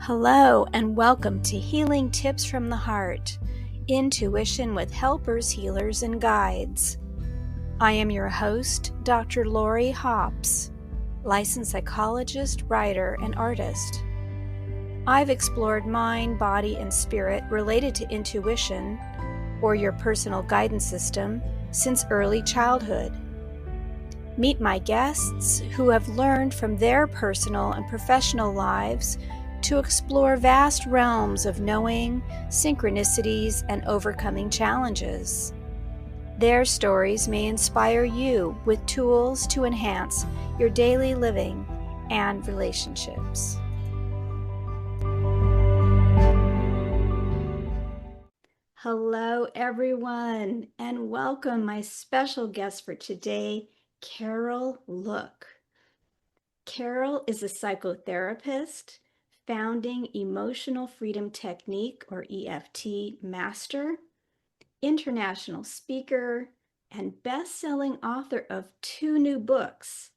Hello and welcome to Healing Tips from the Heart, Intuition with Helpers, Healers, and Guides. I am your host, Dr. Lori Hops, licensed psychologist, writer, and artist. I've explored mind, body, and spirit related to intuition, or your personal guidance system, since early childhood. Meet my guests who have learned from their personal and professional lives to explore vast realms of knowing, synchronicities, and overcoming challenges. Their stories may inspire you with tools to enhance your daily living and relationships. Hello, everyone, and welcome my special guest for today, Carol Look. Carol is a psychotherapist, founding Emotional Freedom Technique, or EFT, master, international speaker, and best-selling author of 2 new books,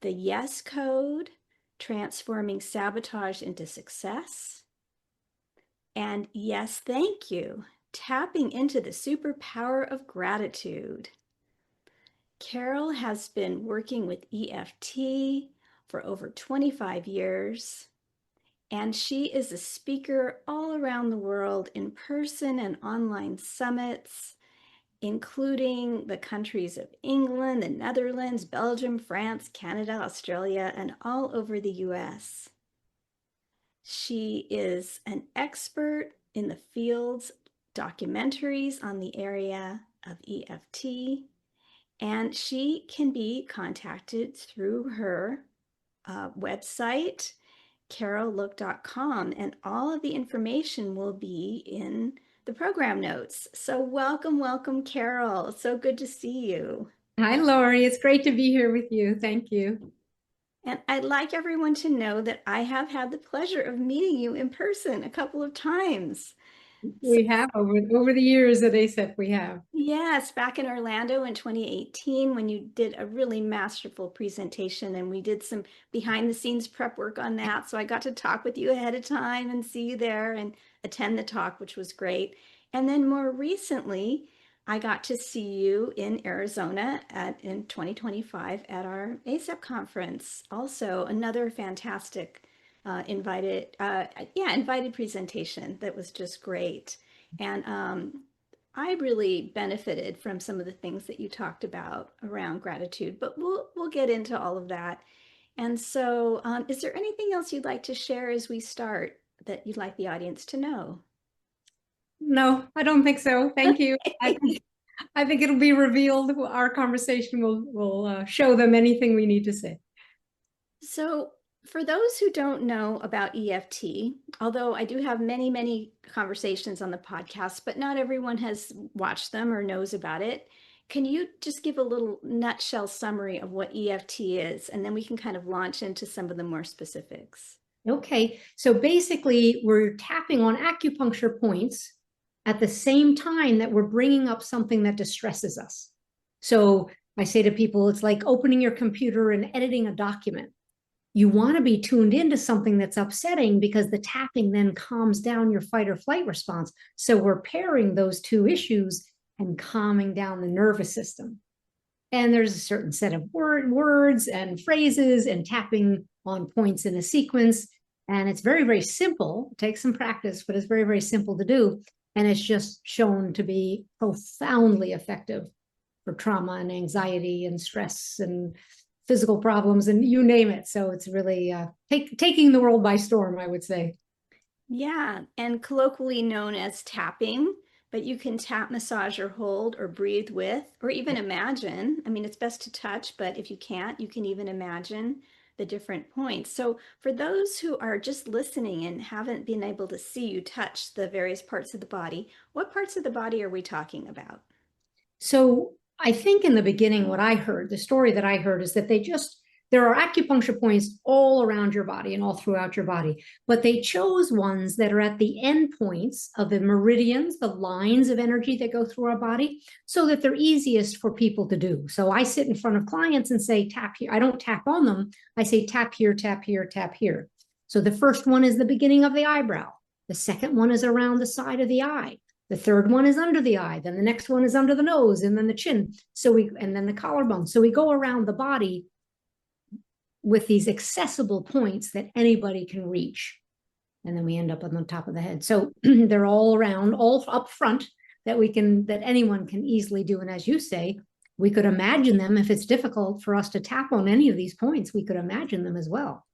The Yes Code, Transforming Sabotage into Success, and Yes, Thank You, Tapping into the Superpower of Gratitude. Carol has been working with EFT for over 25 years, and she is a speaker all around the world in person and online summits, including the countries of England, the Netherlands, Belgium, France, Canada, Australia, and all over the US. She is an expert in the field's documentaries on the area of EFT, and she can be contacted through her website, carollook.com, and all of the information will be in the program notes. So welcome, Carol. So good to see you. Hi, Lori. It's great to be here with you. Thank you. And I'd like everyone to know that I have had the pleasure of meeting you in person a couple of times. We have over the years at ASEP, we have. Yes, back in Orlando in 2018 when you did a really masterful presentation, and we did some behind the scenes prep work on that. So I got to talk with you ahead of time and see you there and attend the talk, which was great. And then more recently, I got to see you in Arizona in 2025 at our ASEP conference. Also, another fantastic invited presentation that was just great. And I really benefited from some of the things that you talked about around gratitude, but we'll get into all of that. And so, is there anything else you'd like to share as we start that you'd like the audience to know? No, I don't think so. Thank you. I think it'll be revealed. Our conversation will show them anything we need to say. So, for those who don't know about EFT, although I do have many conversations on the podcast, but not everyone has watched them or knows about it, can you just give a little nutshell summary of what EFT is? And then we can kind of launch into some of the more specifics. Okay, so basically we're tapping on acupuncture points at the same time that we're bringing up something that distresses us. So I say to people, it's like opening your computer and editing a document. You want to be tuned into something that's upsetting because the tapping then calms down your fight or flight response. So we're pairing those two issues and calming down the nervous system. And there's a certain set of words and phrases and tapping on points in a sequence. And it's very simple. It takes some practice, but it's very simple to do. And it's just shown to be profoundly effective for trauma and anxiety and stress and physical problems and you name it. So it's really taking the world by storm, I would say. Yeah, and colloquially known as tapping, but you can tap, massage, or hold, or breathe with, or even imagine. I mean, it's best to touch, but if you can't, you can even imagine the different points. So for those who are just listening and haven't been able to see you touch the various parts of the body, what parts of the body are we talking about? So I think in the beginning, what I heard, the story that I heard is that there are acupuncture points all around your body and all throughout your body, but they chose ones that are at the end points of the meridians, the lines of energy that go through our body, so that they're easiest for people to do. So I sit in front of clients and say, tap here. I don't tap on them. I say, tap here, tap here, tap here. So the first one is the beginning of the eyebrow. The second one is around the side of the eye. The third one is under the eye. Then the next one is under the nose, and then the chin. And then the collarbone. So we go around the body with these accessible points that anybody can reach. And then we end up on the top of the head. So they're all around, all up front that anyone can easily do. And as you say, we could imagine them. If it's difficult for us to tap on any of these points, we could imagine them as well.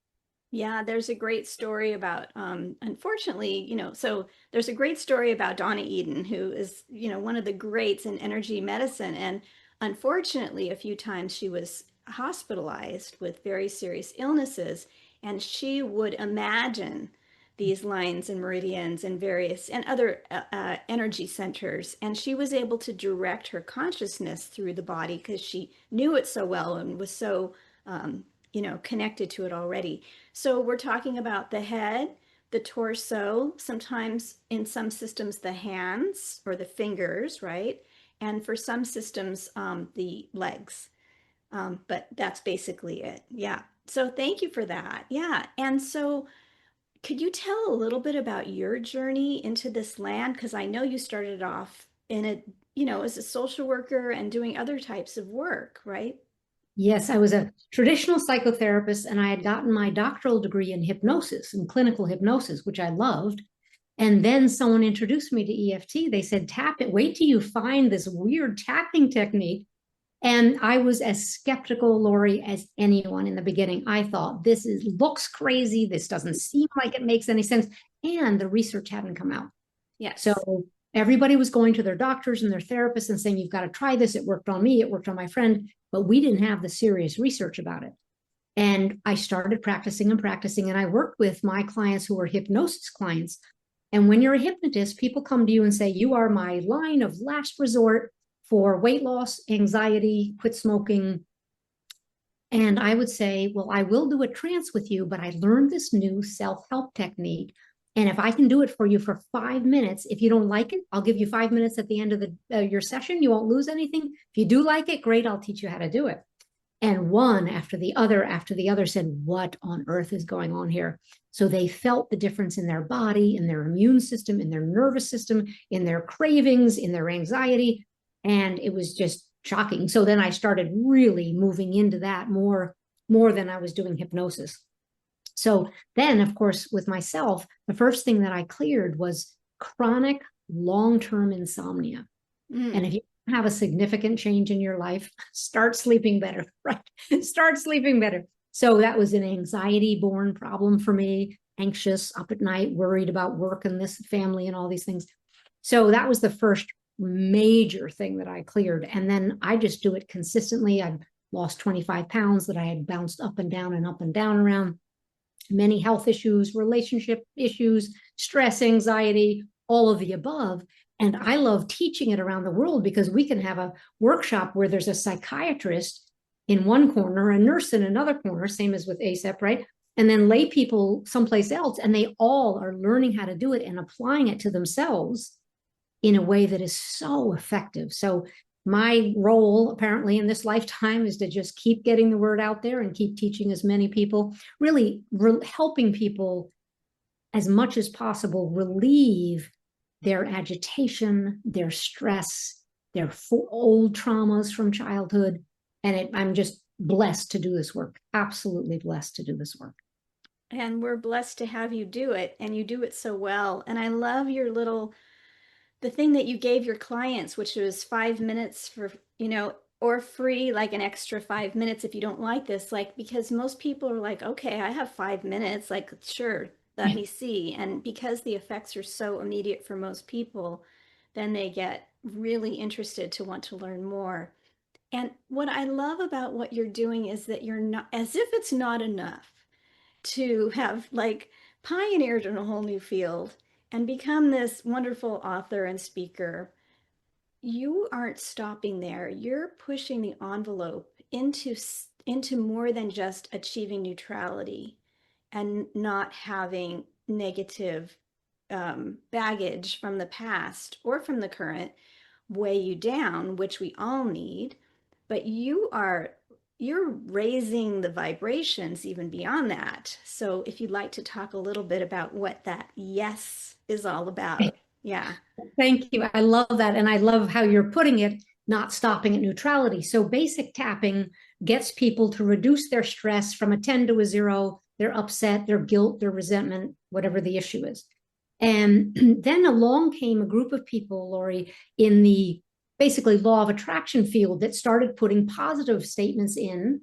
Yeah, there's a great story about, unfortunately, so there's a great story about Donna Eden, who is, one of the greats in energy medicine. And unfortunately, a few times she was hospitalized with very serious illnesses, and she would imagine these lines and meridians and various and other energy centers. And she was able to direct her consciousness through the body because she knew it so well and was so, connected to it already. So we're talking about the head, the torso, sometimes in some systems, the hands or the fingers, right? And for some systems, the legs. But that's basically it. Yeah. So thank you for that. Yeah. And so could you tell a little bit about your journey into this land? Because I know you started off in a, as a social worker and doing other types of work, right? Yes, I was a traditional psychotherapist and I had gotten my doctoral degree in hypnosis and clinical hypnosis, which I loved. And then someone introduced me to EFT. They said, tap it, wait till you find this weird tapping technique. And I was as skeptical, Lori, as anyone in the beginning. I thought looks crazy. This doesn't seem like it makes any sense. And the research hadn't come out. Yes. So everybody was going to their doctors and their therapists and saying, you've got to try this. It worked on me. It worked on my friend. But we didn't have the serious research about it. And I started practicing and practicing. And I worked with my clients who were hypnosis clients. And when you're a hypnotist, people come to you and say, you are my line of last resort for weight loss, anxiety, quit smoking. And I would say, well, I will do a trance with you, but I learned this new self-help technique. And if I can do it for you for 5 minutes, if you don't like it, I'll give you 5 minutes at the end of your session. You won't lose anything. If you do like it, great, I'll teach you how to do it. And one after the other said, what on earth is going on here? So they felt the difference in their body, in their immune system, in their nervous system, in their cravings, in their anxiety. And it was just shocking. So then I started really moving into that more than I was doing hypnosis. So then, of course, with myself, the first thing that I cleared was chronic long-term insomnia. And if you have a significant change in your life, start sleeping better, right? Start sleeping better. So that was an anxiety-born problem for me, anxious, up at night, worried about work and this family and all these things. So that was the first major thing that I cleared. And then I just do it consistently. I've lost 25 pounds that I had bounced up and down around. Many health issues, relationship issues, stress, anxiety, all of the above. And I love teaching it around the world because we can have a workshop where there's a psychiatrist in one corner, a nurse in another corner, same as with ASAP, right? And then lay people someplace else, and they all are learning how to do it and applying it to themselves in a way that is so effective. So my role apparently in this lifetime is to just keep getting the word out there and keep teaching as many people, really helping people as much as possible relieve their agitation, their stress, their old traumas from childhood. And I'm just blessed to do this work, absolutely blessed to do this work. And we're blessed to have you do it, and you do it so well. And I love the thing that you gave your clients, which was 5 minutes for, or free, like an extra 5 minutes if you don't like this, like, because most people are like, okay, I have 5 minutes, like, sure, let me see. And because the effects are so immediate for most people, then they get really interested to want to learn more. And what I love about what you're doing is that you're not, as if it's not enough to have like pioneered in a whole new field and become this wonderful author and speaker. You aren't stopping there. You're pushing the envelope into more than just achieving neutrality and not having negative baggage from the past or from the current weigh you down, which we all need. But you are you're raising the vibrations even beyond that. So if you'd like to talk a little bit about what that yes is all about. Yeah. Thank you. I love that. And I love how you're putting it, not stopping at neutrality. So basic tapping gets people to reduce their stress from a 10 to a 0, their upset, their guilt, their resentment, whatever the issue is. And then along came a group of people, Lori, in the basically law of attraction field that started putting positive statements in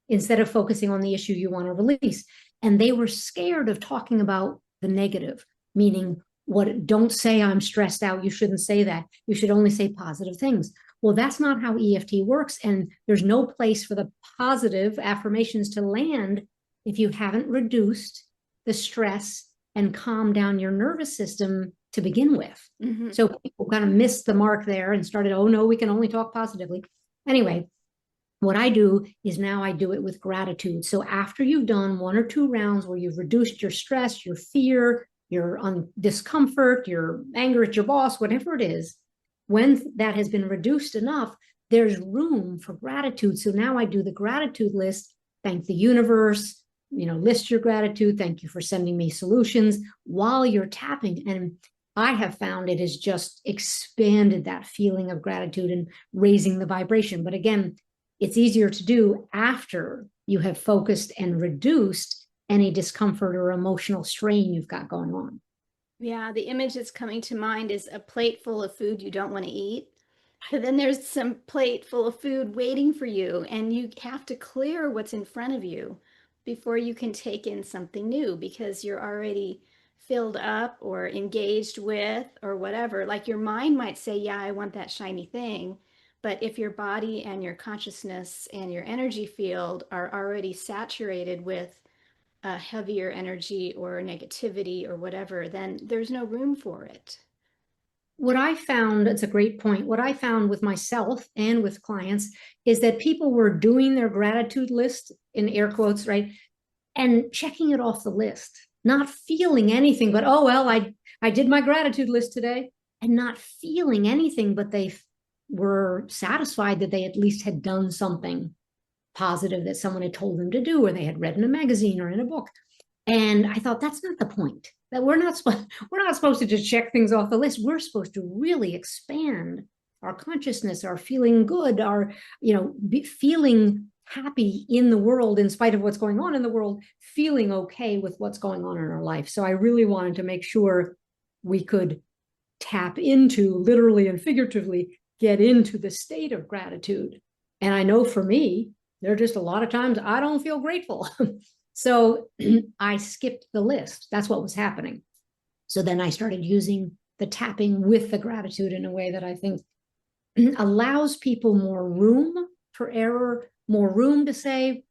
instead of focusing on the issue you want to release. And they were scared of talking about the negative, meaning, what, don't say I'm stressed out. You shouldn't say that. You should only say positive things. Well, that's not how EFT works. And there's no place for the positive affirmations to land if you haven't reduced the stress and calmed down your nervous system to begin with. Mm-hmm. So people kind of missed the mark there and started, oh no, we can only talk positively. Anyway, what I do is now I do it with gratitude. So after you've done 1 or 2 rounds where you've reduced your stress, your fear, your discomfort, your anger at your boss, whatever it is, when that has been reduced enough, there's room for gratitude. So now I do the gratitude list, thank the universe, list your gratitude, thank you for sending me solutions while you're tapping. And I have found it has just expanded that feeling of gratitude and raising the vibration. But again, it's easier to do after you have focused and reduced any discomfort or emotional strain you've got going on. Yeah, the image that's coming to mind is a plate full of food you don't want to eat. But then there's some plate full of food waiting for you, and you have to clear what's in front of you before you can take in something new because you're already filled up or engaged with or whatever. Like your mind might say, yeah, I want that shiny thing. But if your body and your consciousness and your energy field are already saturated with heavier energy or negativity or whatever, then there's no room for it. What I found, it's a great point. What I found with myself and with clients is that people were doing their gratitude list in air quotes, right? And checking it off the list, not feeling anything, but, oh, well, I did my gratitude list today, and not feeling anything, but they were satisfied that they at least had done something positive that someone had told them to do, or they had read in a magazine or in a book. And I thought, that's not the point. That we're not supposed to just check things off the list. We're supposed to really expand our consciousness, our feeling good, our feeling happy in the world in spite of what's going on in the world, feeling okay with what's going on in our life. So I really wanted to make sure we could tap into, literally and figuratively, get into the state of gratitude. And I know for me, there are just a lot of times I don't feel grateful. So I skipped the list. That's what was happening. So then I started using the tapping with the gratitude in a way that I think allows people more room for error, more room to say,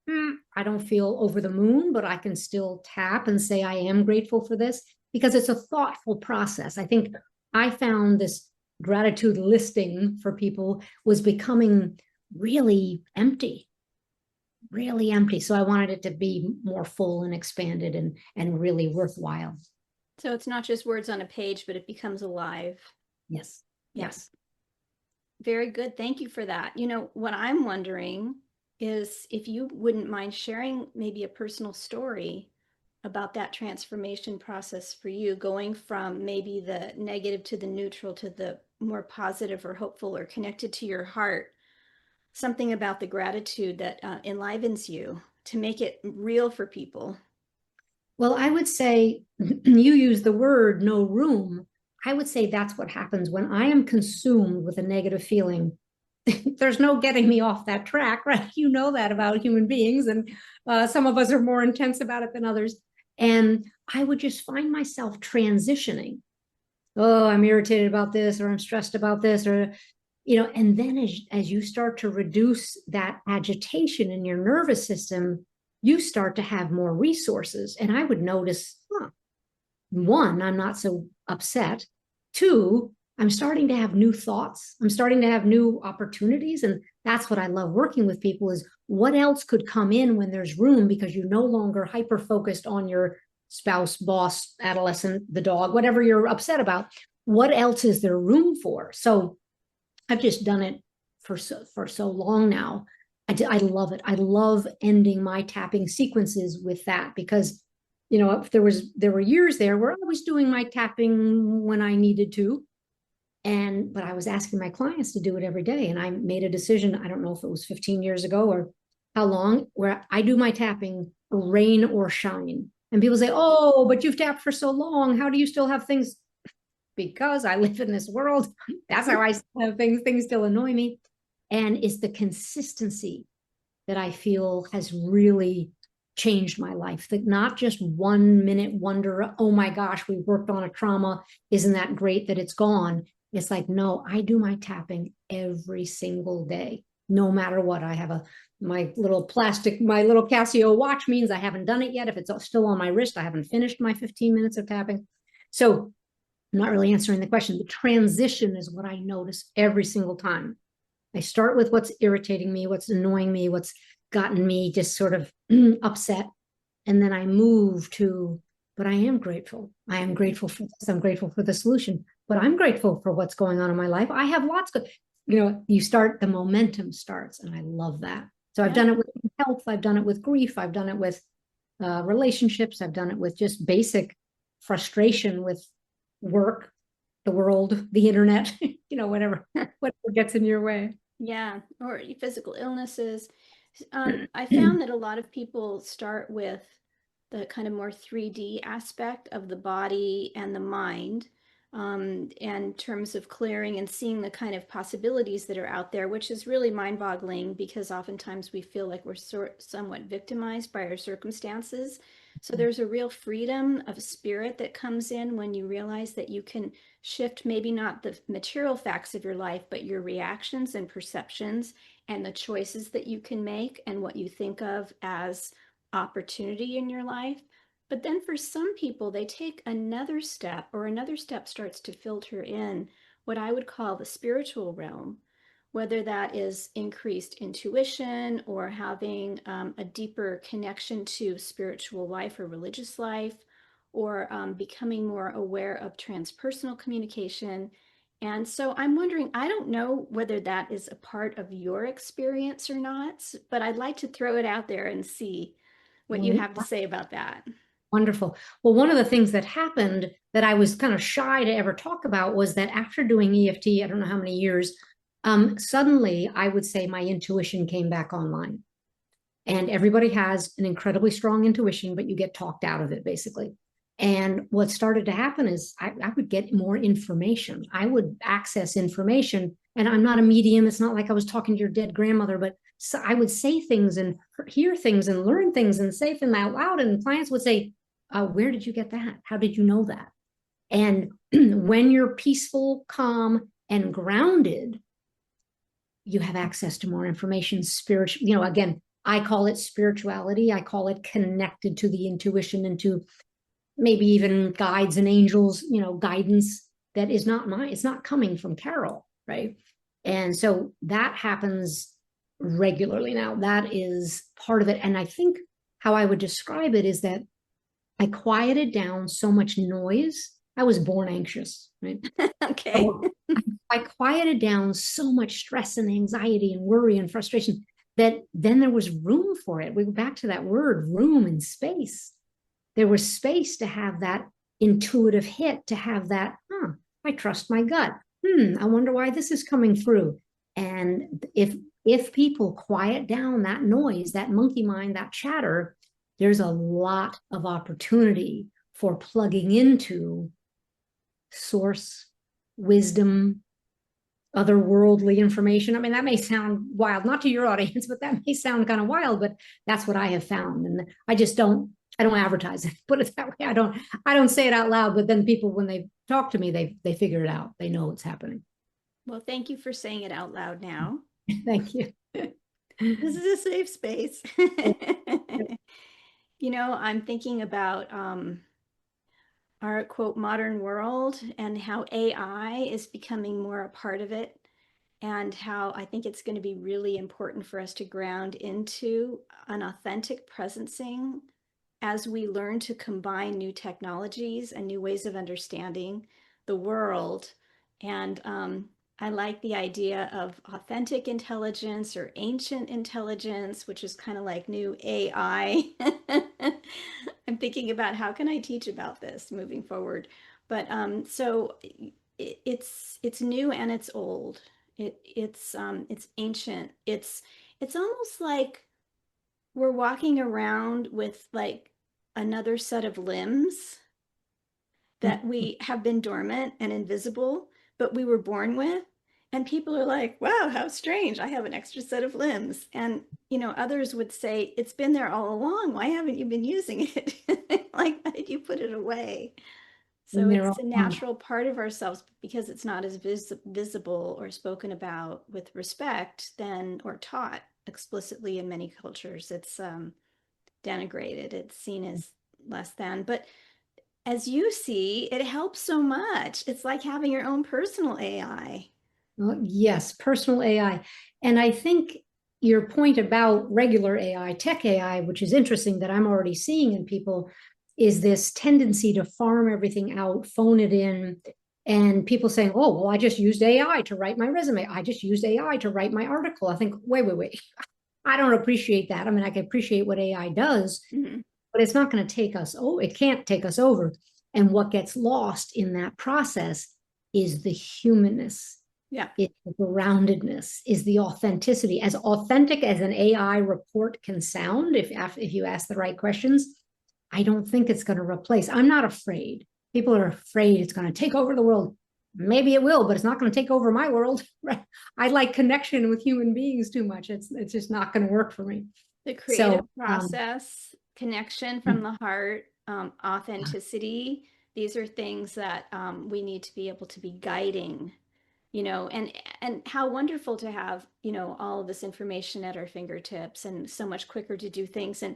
I don't feel over the moon, but I can still tap and say, I am grateful for this, because it's a thoughtful process. I think I found this gratitude listing for people was becoming really empty. So I wanted it to be more full and expanded and really worthwhile. So it's not just words on a page, but it becomes alive. Yes. Yes. Very good. Thank you for that. What I'm wondering is if you wouldn't mind sharing maybe a personal story about that transformation process for you, going from maybe the negative to the neutral to the more positive or hopeful or connected to your heart, something about the gratitude that enlivens you to make it real for people. Well, I would say you use the word no room. I would say that's what happens when I am consumed with a negative feeling. There's no getting me off that track, right? You know that about human beings, and some of us are more intense about it than others. And I would just find myself transitioning. Oh, I'm irritated about this, or I'm stressed about this, or and then as you start to reduce that agitation in your nervous system, you start to have more resources. And I would notice, one, I'm not so upset. Two, I'm starting to have new thoughts. I'm starting to have new opportunities. And that's what I love working with people, is what else could come in when there's room, because you're no longer hyper-focused on your spouse, boss, adolescent, the dog, whatever you're upset about. What else is there room for? So I've just done it for so long now. I love it. I love ending my tapping sequences with that because, if there were years there where I was doing my tapping when I needed to, but I was asking my clients to do it every day. And I made a decision, I don't know if it was 15 years ago or how long, where I do my tapping rain or shine. And people say, oh, but you've tapped for so long. How do you still have things? Because I live in this world. That's how I still have things. Things still annoy me. And it's the consistency that I feel has really changed my life. That not just 1 minute wonder, oh my gosh, we worked on a trauma. Isn't that great that it's gone? It's like, no, I do my tapping every single day, no matter what. I have my little Casio watch means I haven't done it yet. If it's still on my wrist, I haven't finished my 15 minutes of tapping. So I'm not really answering the question. The transition is what I notice every single time. I start with what's irritating me, what's annoying me, what's gotten me just sort of upset. And then I move to, but I am grateful. I am grateful for this. I'm grateful for the solution, but I'm grateful for what's going on in my life. I have lots of, the momentum starts, and I love that. So I've done it with health. I've done it with grief. I've done it with relationships. I've done it with just basic frustration with work, the world, the internet, whatever gets in your way. Yeah, or physical illnesses. I found that a lot of people start with the kind of more 3D aspect of the body and the mind, in terms of clearing and seeing the kind of possibilities that are out there, which is really mind-boggling because oftentimes we feel like we're somewhat victimized by our circumstances. So there's a real freedom of spirit that comes in when you realize that you can shift maybe not the material facts of your life, but your reactions and perceptions and the choices that you can make and what you think of as opportunity in your life. But then for some people, they take another step, or another step starts to filter in what I would call the spiritual realm, whether that is increased intuition or having a deeper connection to spiritual life or religious life, or becoming more aware of transpersonal communication. And so I'm wondering, I don't know whether that is a part of your experience or not, but I'd like to throw it out there and see what you have to say about that. Wonderful. Well, one of the things that happened that I was kind of shy to ever talk about was that after doing EFT, I don't know how many years, suddenly I would say my intuition came back online. And everybody has an incredibly strong intuition, but you get talked out of it basically. And what started to happen is I would get more information. I would access information, and I'm not a medium. It's not like I was talking to your dead grandmother, but so I would say things and hear things and learn things and say them out loud. And clients would say, where did you get that? How did you know that? And when you're peaceful, calm, and grounded, you have access to more information. Spiritual, again, I call it spirituality. I call it connected to the intuition and to maybe even guides and angels, guidance that is not mine. It's not coming from Carol, right? And so that happens regularly now. That is part of it. And I think how I would describe it is that I quieted down so much noise. I was born anxious, right? Okay. So I quieted down so much stress and anxiety and worry and frustration that then there was room for it. We go back to that word, room and space. There was space to have that intuitive hit, to have that, I trust my gut. I wonder why this is coming through. And if people quiet down that noise, that monkey mind, that chatter, there's a lot of opportunity for plugging into source, wisdom, otherworldly information. I mean, that may sound wild, not to your audience, but that may sound kind of wild, but that's what I have found. And I don't advertise it, put it that way. I don't say it out loud, but then people, when they talk to me, they figure it out. They know what's happening. Well, thank you for saying it out loud now. Thank you. This is a safe space. I'm thinking about our quote modern world and how AI is becoming more a part of it, and how I think it's going to be really important for us to ground into an authentic presencing as we learn to combine new technologies and new ways of understanding the world. And I like the idea of authentic intelligence or ancient intelligence, which is kind of like new AI. I'm thinking about how can I teach about this moving forward. But so it's new and it's old. It's ancient. It's almost like we're walking around with like another set of limbs that we have been dormant and invisible, but we were born with. And people are like, wow, how strange. I have an extra set of limbs. And, others would say, it's been there all along. Why haven't you been using it? Like, why did you put it away? So And they're it's all a natural part of ourselves because it's not as visible or spoken about with respect then or taught explicitly in many cultures. It's denigrated, it's seen as less than. But as you see, it helps so much. It's like having your own personal AI. well, yes, personal AI. And I think your point about regular AI, tech AI, which is interesting that I'm already seeing in people, is this tendency to farm everything out, phone it in, and people saying, oh, well, I just used AI to write my resume. I just used AI to write my article. I think, wait. I don't appreciate that. I mean, I can appreciate what AI does, Mhm. but it's not going to take us, oh, it can't take us over. And what gets lost in that process is the humanness, Yeah. it's the groundedness, is the authenticity. As authentic as an AI report can sound, if you ask the right questions, I don't think it's going to replace. I'm not afraid. People are afraid it's going to take over the world. Maybe it will, but it's not going to take over my world. Right? I like connection with human beings too much. It's just not going to work for me. The creative So process, connection from the heart, authenticity, these are things that we need to be able to be guiding, and how wonderful to have, all of this information at our fingertips and so much quicker to do things and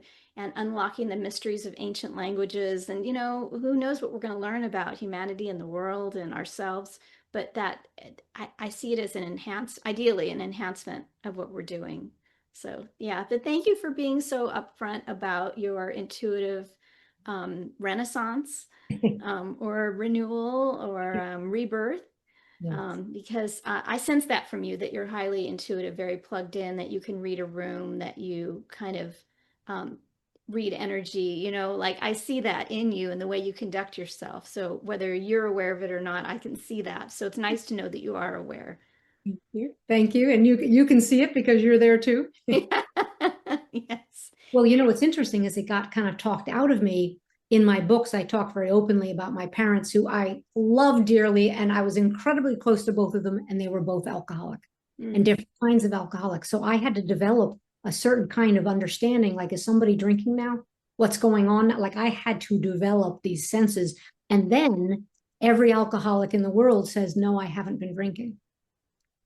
unlocking the mysteries of ancient languages. And, who knows what we're going to learn about humanity and the world and ourselves. But that I see it as ideally an enhancement of what we're doing. So, yeah, but thank you for being so upfront about your intuitive renaissance or renewal or rebirth, yes. because I sense that from you, that you're highly intuitive, very plugged in, that you can read a room, that you kind of um, read energy, like I see that in you and the way you conduct yourself. So whether you're aware of it or not, I can see that. So it's nice to know that you are aware. Thank you. Thank you. And you can see it because you're there too. Yes. Well, what's interesting is it got kind of talked out of me in my books. I talk very openly about my parents, who I love dearly, and I was incredibly close to both of them, and they were both alcoholic and Mm. different kinds of alcoholics. So I had to develop a certain kind of understanding. Like, is somebody drinking now? What's going on? Like, I had to develop these senses. And then every alcoholic in the world says, no, I haven't been drinking.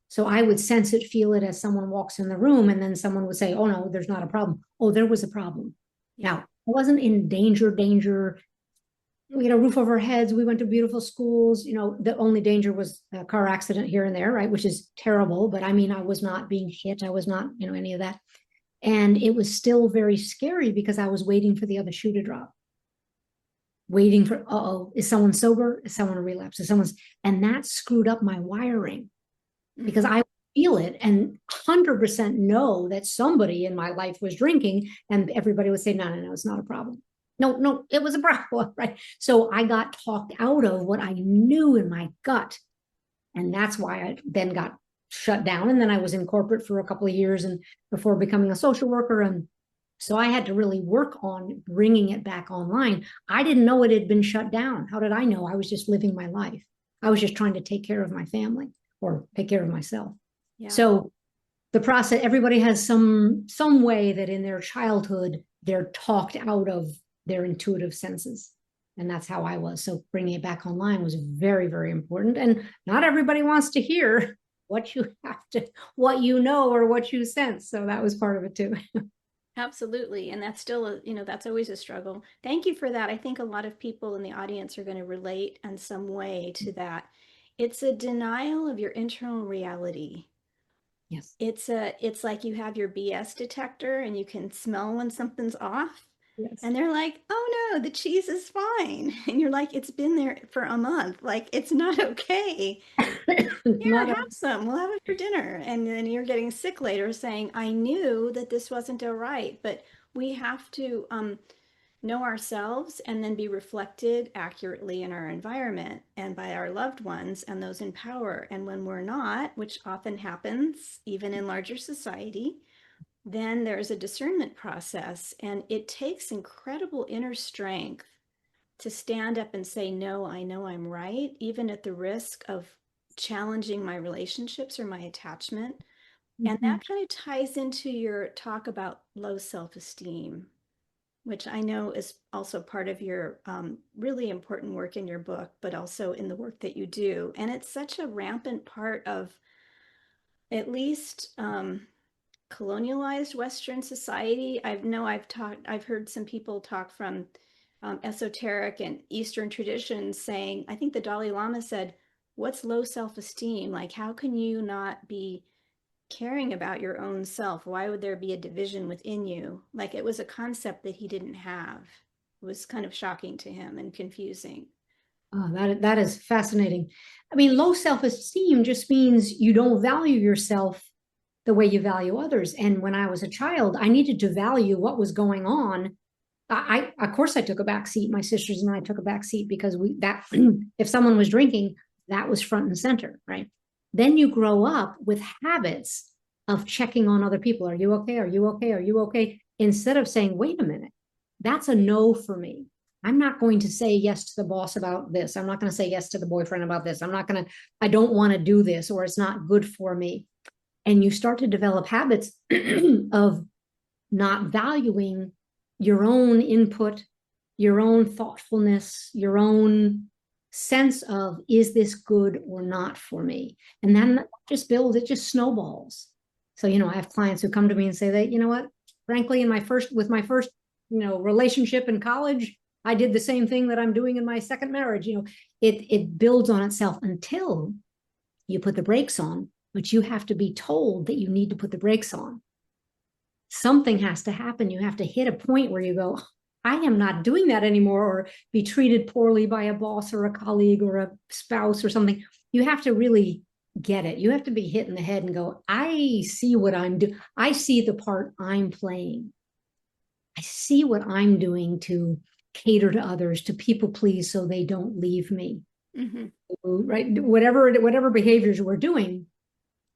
So I would sense it, feel it as someone walks in the room, and then someone would say, oh, no, there's not a problem. Oh, there was a problem. Yeah. Now, I wasn't in danger. We had a roof over our heads. We went to beautiful schools. The only danger was a car accident here and there, right? Which is terrible. But I mean, I was not being hit. I was not, any of that. And it was still very scary because I was waiting for the other shoe to drop, waiting for, oh, is someone sober? Is someone a relapse? Is someone's, and that screwed up my wiring because Mm-hmm. I feel it and 100% know that somebody in my life was drinking, and everybody would say, no, it's not a problem. No, it was a problem, right? So I got talked out of what I knew in my gut. And that's why I then got shut down. And then I was in corporate for a couple of years and before becoming a social worker. And so I had to really work on bringing it back online. I didn't know it had been shut down. How did I know? I was just living my life. I was just trying to take care of my family or take care of myself. Yeah. So the process, everybody has some way that in their childhood they're talked out of their intuitive senses, and that's how I was. So bringing it back online was very, very important. And not everybody wants to hear what you have to, what or what you sense. So that was part of it too. Absolutely. And that's still that's always a struggle. Thank you for that. I think a lot of people in the audience are going to relate in some way to that. It's a denial of your internal reality. Yes. It's like you have your BS detector and you can smell when something's off. Yes. And they're like, oh no, the cheese is fine. And you're like, it's been there for a month. Like, it's not okay. Here, Not a, have some. We'll have it for dinner. And then you're getting sick later saying, I knew that this wasn't all right. But we have to know ourselves and then be reflected accurately in our environment and by our loved ones and those in power. And when we're not, which often happens even in larger society, then there's a discernment process, and it takes incredible inner strength to stand up and say, no, I know I'm right, even at the risk of challenging my relationships or my attachment. And Mhm. that kind of ties into your talk about low self-esteem, which I know is also part of your really important work in your book, but also in the work that you do. And it's such a rampant part of at least colonialized Western society. I've heard some people talk from esoteric and Eastern traditions saying, I think the Dalai Lama said, what's low self-esteem? Like, how can you not be caring about your own self? Why would there be a division within you? Like, it was a concept that he didn't have. It was kind of shocking to him and confusing. Oh, that is fascinating. I mean, low self-esteem just means you don't value yourself the way you value others. And when I was a child, I needed to value what was going on. Of course I took a back seat. My sisters and I took a back seat because we that if someone was drinking, that was front and center, right? Then you grow up with habits of checking on other people. Are you okay? Are you okay? Are you okay? Instead of saying, wait a minute, that's a no for me. I'm not going to say yes to the boss about this. I'm not going to say yes to the boyfriend about this. I don't want to do this, or it's not good for me. And you start to develop habits of not valuing your own input, your own thoughtfulness, your own sense of, is this good or not for me? And then just builds, it just snowballs. So, I have clients who come to me and say that, what, frankly, with my first, relationship in college, I did the same thing that I'm doing in my second marriage. It builds on itself until you put the brakes on, but you have to be told that you need to put the brakes on. Something has to happen. You have to hit a point where you go, I am not doing that anymore, or be treated poorly by a boss or a colleague or a spouse or something. You have to really get it. You have to be hit in the head and go, I see what I'm doing. I see the part I'm playing. I see what I'm doing to cater to others, to people please so they don't leave me. Mm-hmm. Right? Whatever behaviors we're doing,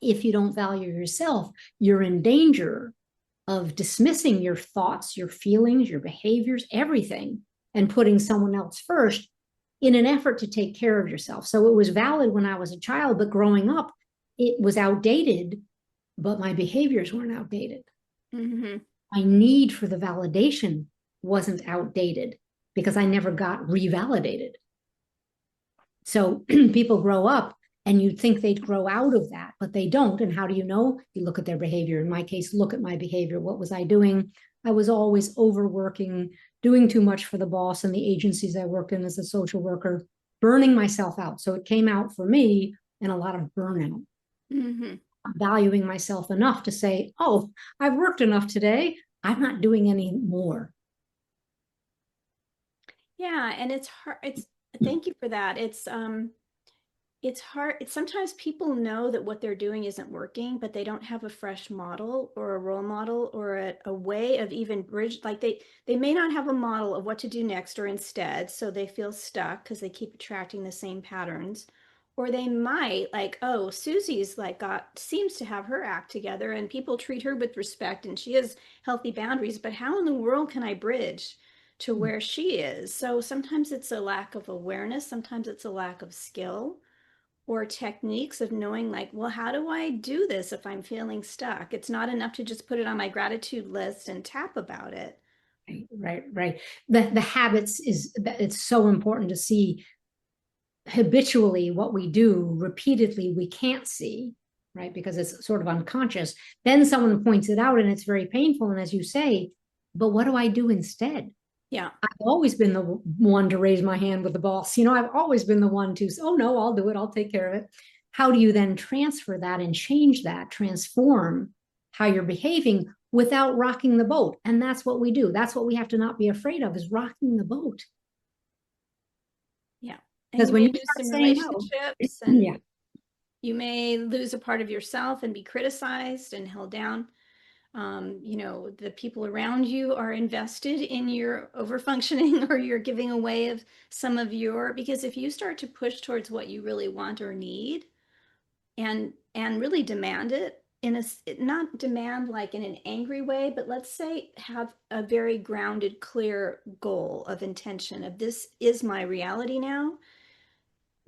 if you don't value yourself, you're in danger of dismissing your thoughts, your feelings, your behaviors, everything, and putting someone else first in an effort to take care of yourself. So it was valid when I was a child, but growing up, it was outdated, but my behaviors weren't outdated. Mm-hmm. My need for the validation wasn't outdated because I never got revalidated. So people grow up and you'd think they'd grow out of that, but they don't. And how do you know? You look at their behavior. In my case, look at my behavior. What was I doing? I was always overworking, doing too much for the boss and the agencies I worked in as a social worker, burning myself out. So it came out for me in a lot of burnout. Mm-hmm. Valuing myself enough to say, oh, I've worked enough today. I'm not doing any more. Yeah, and it's hard. Thank you for that. It's hard. It's sometimes people know that what they're doing isn't working, but they don't have a fresh model or a role model or a way of even bridge. Like they may not have a model of what to do next or instead, so they feel stuck because they keep attracting the same patterns. Or they might like, oh, Susie's like got seems to have her act together and people treat her with respect and she has healthy boundaries, but how in the world can I bridge to where she is? So sometimes it's a lack of awareness, sometimes it's a lack of skill or techniques of knowing like, well, how do I do this if I'm feeling stuck? It's not enough to just put it on my gratitude list and tap about it. Right. The habits is it's so important to see habitually what we do repeatedly we can't see, right, because it's sort of unconscious. Then someone points it out and it's very painful, and as you say, but what do I do instead? Yeah. I've always been the one to raise my hand with the boss. I've always been the one to say, oh no, I'll do it, I'll take care of it. How do you then transfer that and change that, transform how you're behaving without rocking the boat. And that's what we do. That's what we have to not be afraid of, is rocking the boat. Yeah. And Because you when may you lose start some saying no, relationships, yeah, and you may lose a part of yourself and be criticized and held down. The people around you are invested in your overfunctioning, or you're giving away of some of because if you start to push towards what you really want or need, and really demand it in a, not demand like in an angry way, but let's say have a very grounded, clear goal of intention of, this is my reality now.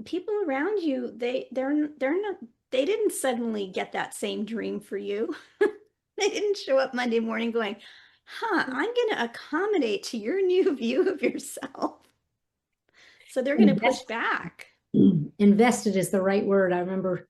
People around you, they're not, they didn't suddenly get that same dream for you. They didn't show up Monday morning going, I'm going to accommodate to your new view of yourself. So they're going to push invest, back. invested is the right word. I remember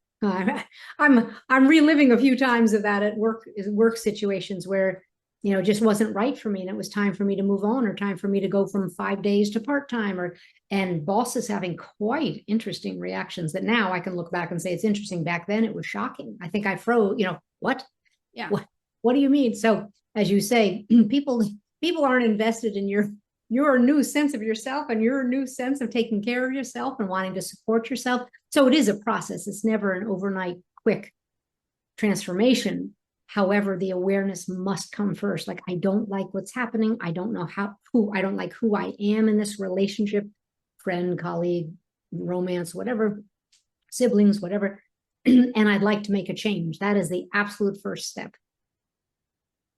I'm reliving a few times of that at work situations where, it just wasn't right for me, and it was time for me to move on, or time for me to go from 5 days to part-time, and bosses having quite interesting reactions that now I can look back and say it's interesting. Back then it was shocking. I think I froze, what? Yeah. What do you mean? So as you say, people aren't invested in your new sense of yourself and your new sense of taking care of yourself and wanting to support yourself. So it is a process. It's never an overnight quick transformation. However, the awareness must come first. Like, I don't like what's happening. I don't know I don't like who I am in this relationship, friend, colleague, romance, whatever, siblings, whatever. And I'd like to make a change. That is the absolute first step.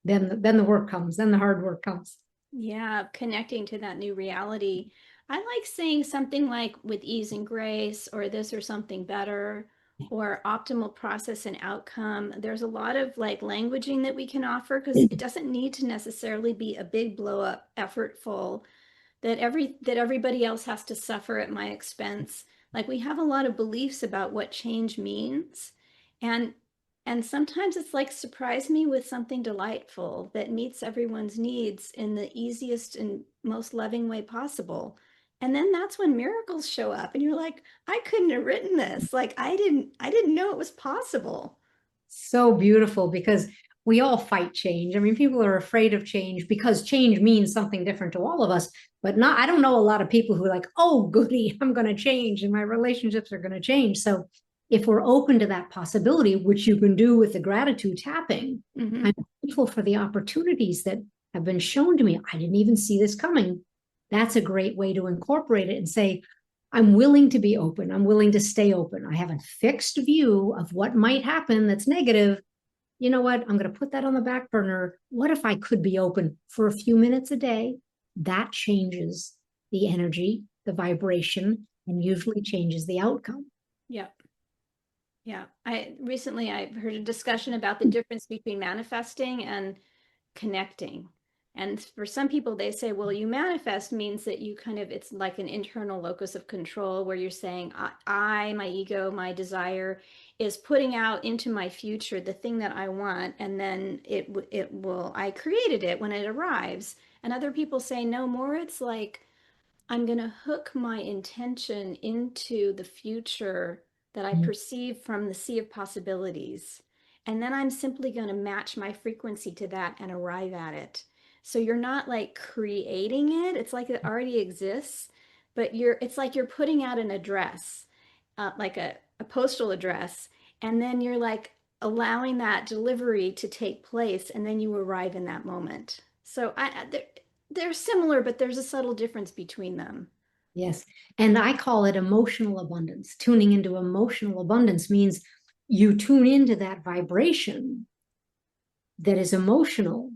Then the work comes, then the hard work comes. Yeah, connecting to that new reality. I like saying something like with ease and grace, or this or something better, or optimal process and outcome. There's a lot of like languaging that we can offer, because it doesn't need to necessarily be a big blow up, effortful, that everybody else has to suffer at my expense. Like, we have a lot of beliefs about what change means, and sometimes it's like, surprise me with something delightful that meets everyone's needs in the easiest and most loving way possible. And then that's when miracles show up, and you're like, I couldn't have written this. Like, I didn't know it was possible. So beautiful, because we all fight change. I mean, people are afraid of change because change means something different to all of us. But not, I don't know a lot of people who are like, oh, goody, I'm going to change and my relationships are going to change. So if we're open to that possibility, which you can do with the gratitude tapping, Mm-hmm. I'm grateful for the opportunities that have been shown to me. I didn't even see this coming. That's a great way to incorporate it and say, I'm willing to be open. I'm willing to stay open. I have a fixed view of what might happen that's negative. You know what? I'm going to put that on the back burner. What if I could be open for a few minutes a day? That changes the energy, the vibration, and usually changes the outcome. Yep. Yeah. I heard a discussion about the difference between manifesting and connecting. And for some people, they say, well, you manifest means that you kind of, it's like an internal locus of control, where you're saying, my ego, my desire is putting out into my future the thing that I want. And then I created it when it arrives. And other people say, no, more it's like, I'm going to hook my intention into the future that I perceive from the sea of possibilities. And then I'm simply going to match my frequency to that and arrive at it. So you're not like creating it. It's like it already exists, but it's like you're putting out an address, like a postal address. And then you're like allowing that delivery to take place. And then you arrive in that moment. So they're similar, but there's a subtle difference between them. Yes. And I call it emotional abundance. Tuning into emotional abundance means you tune into that vibration that is emotional.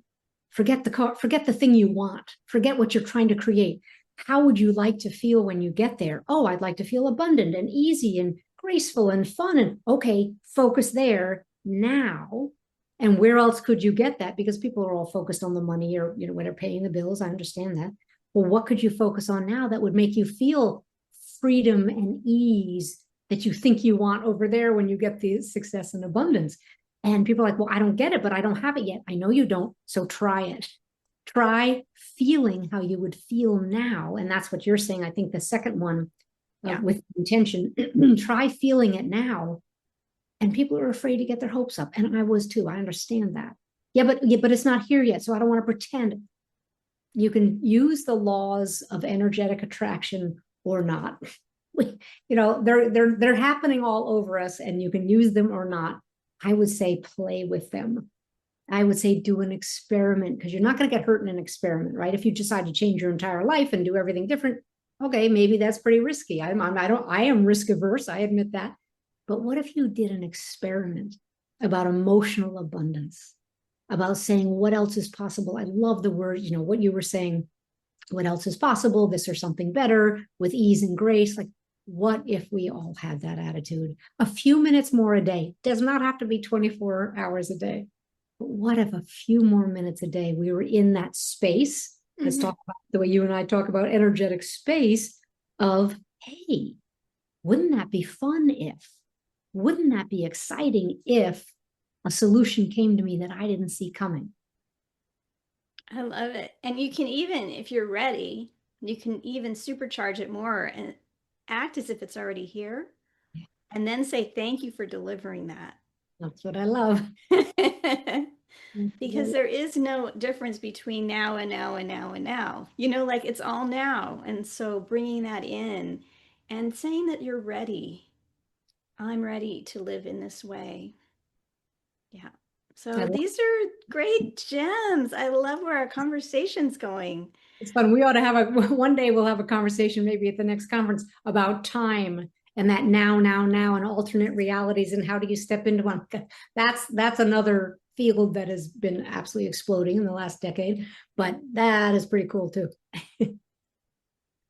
Forget the thing you want. Forget what you're trying to create. How would you like to feel when you get there? Oh, I'd like to feel abundant and easy and graceful and fun. And okay, focus there now. And where else could you get that? Because people are all focused on the money, or when they're paying the bills. I understand that. Well, what could you focus on now that would make you feel freedom and ease that you think you want over there when you get the success and abundance? And people are like, well, I don't get it, but I don't have it yet. I know you don't. So try it. Try feeling how you would feel now. And that's what you're saying. I think the second one, Yeah. with intention, try feeling it now. And people are afraid to get their hopes up. And I was too. I understand that. But it's not here yet. So I don't want to pretend. You can use the laws of energetic attraction or not. They're happening all over us, and you can use them or not. I would say play with them. I would say do an experiment, because you're not going to get hurt in an experiment, right? If you decide to change your entire life and do everything different, okay, maybe that's pretty risky. I am risk averse. I admit that. But what if you did an experiment about emotional abundance, about saying what else is possible? I love the word, what you were saying, what else is possible, this or something better, with ease and grace. Like, what if we all had that attitude? A few minutes more a day does not have to be 24 hours a day. But what if a few more minutes a day we were in that space? Let's talk about the way you and I talk about energetic space of, hey, wouldn't that be fun if? Wouldn't that be exciting if a solution came to me that I didn't see coming? I love it. And you can even, if you're ready, you can even supercharge it more and act as if it's already here, and then say thank you for delivering that. That's what I love. Because there is no difference between now and now and now and now. Like it's all now. And so bringing that in and saying that you're ready. I'm ready to live in this way. Yeah. So these are great gems. I love where our conversation's going. It's fun. We ought to have one day we'll have a conversation, maybe at the next conference, about time and that now, and alternate realities, and how do you step into one? That's another field that has been absolutely exploding in the last decade, but that is pretty cool too.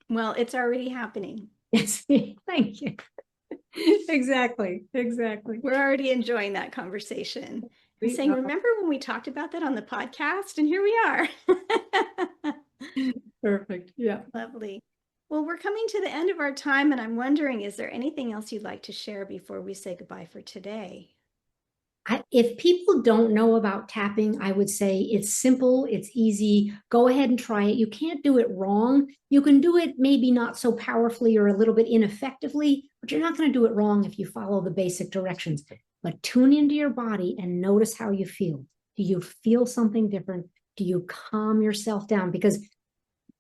Well, it's already happening. Yes, thank you. Exactly. We're already enjoying that conversation. And saying, remember when we talked about that on the podcast? And here we are. Perfect. Yeah. Lovely. Well, we're coming to the end of our time, and I'm wondering, is there anything else you'd like to share before we say goodbye for today? If people don't know about tapping, I would say it's simple, it's easy. Go ahead and try it. You can't do it wrong. You can do it maybe not so powerfully or a little bit ineffectively, but you're not going to do it wrong if you follow the basic directions. But tune into your body and notice how you feel. Do you feel something different? Do you calm yourself down? Because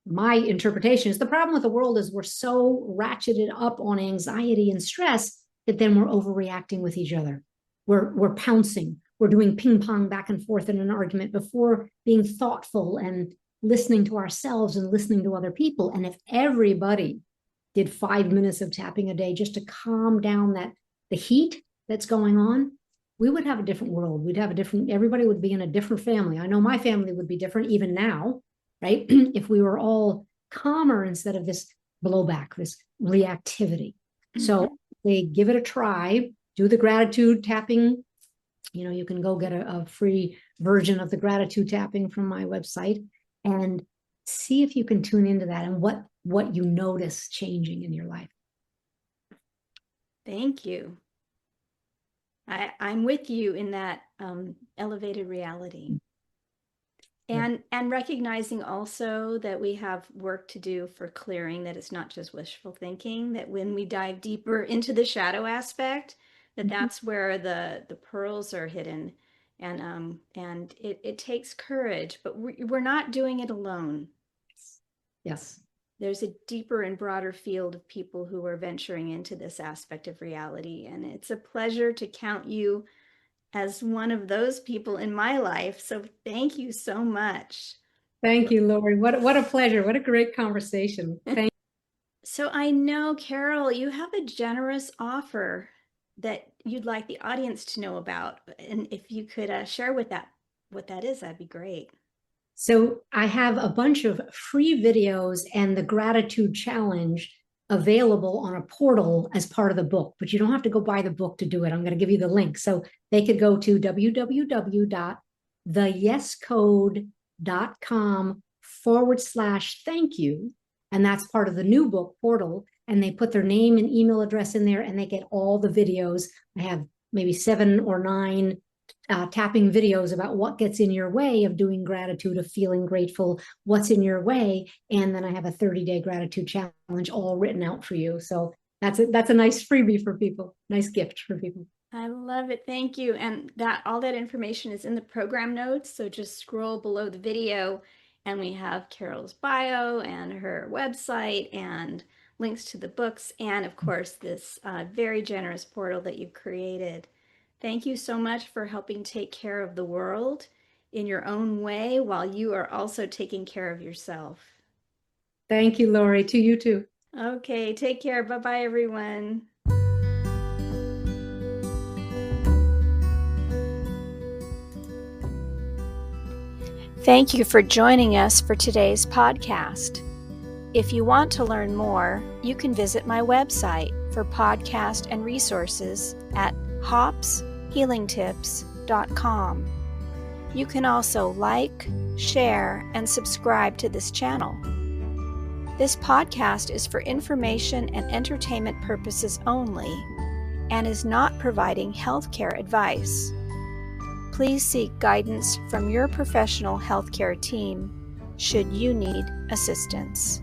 my interpretation is the problem with the world is we're so ratcheted up on anxiety and stress that then we're overreacting with each other. We're pouncing. We're doing ping pong back and forth in an argument before being thoughtful and listening to ourselves and listening to other people. And if everybody did 5 minutes of tapping a day just to calm down the heat that's going on, we would have a different world. Everybody would be in a different family. I know my family would be different even now, right? If we were all calmer instead of this blowback, this reactivity. So they give it a try. Do the gratitude tapping. You can go get a free version of the gratitude tapping from my website and see if you can tune into that and what you notice changing in your life. Thank you. I'm with you in that elevated reality. And recognizing also that we have work to do for clearing, that it's not just wishful thinking, that when we dive deeper into the shadow aspect, that's where the pearls are hidden. And it takes courage, but we're not doing it alone. Yes. There's a deeper and broader field of people who are venturing into this aspect of reality. And it's a pleasure to count you as one of those people in my life. So thank you so much. Thank you, Lori. What a pleasure. What a great conversation. Thank you. So I know, Carol, you have a generous offer that you'd like the audience to know about. And if you could share what that is, that'd be great. So I have a bunch of free videos and the gratitude challenge available on a portal as part of the book, but you don't have to go buy the book to do it. I'm going to give you the link. So they could go to www.theyescode.com/thank you. And that's part of the new book portal. And they put their name and email address in there and they get all the videos. I have maybe 7 or 9 tapping videos about what gets in your way of doing gratitude, of feeling grateful, what's in your way. And then I have a 30-day gratitude challenge all written out for you. So that's a nice freebie for people, nice gift for people. I love it. Thank you. And that all that information is in the program notes. So just scroll below the video and we have Carol's bio and her website and links to the books and of course this very generous portal that you've created. Thank you so much for helping take care of the world in your own way while you are also taking care of yourself. Thank you, Lori. To you too. Okay, take care. Bye-bye, everyone. Thank you for joining us for today's podcast. If you want to learn more, you can visit my website for podcast and resources at hopshealingtips.com. You can also like, share, and subscribe to this channel. This podcast is for information and entertainment purposes only and is not providing healthcare advice. Please seek guidance from your professional healthcare team should you need assistance.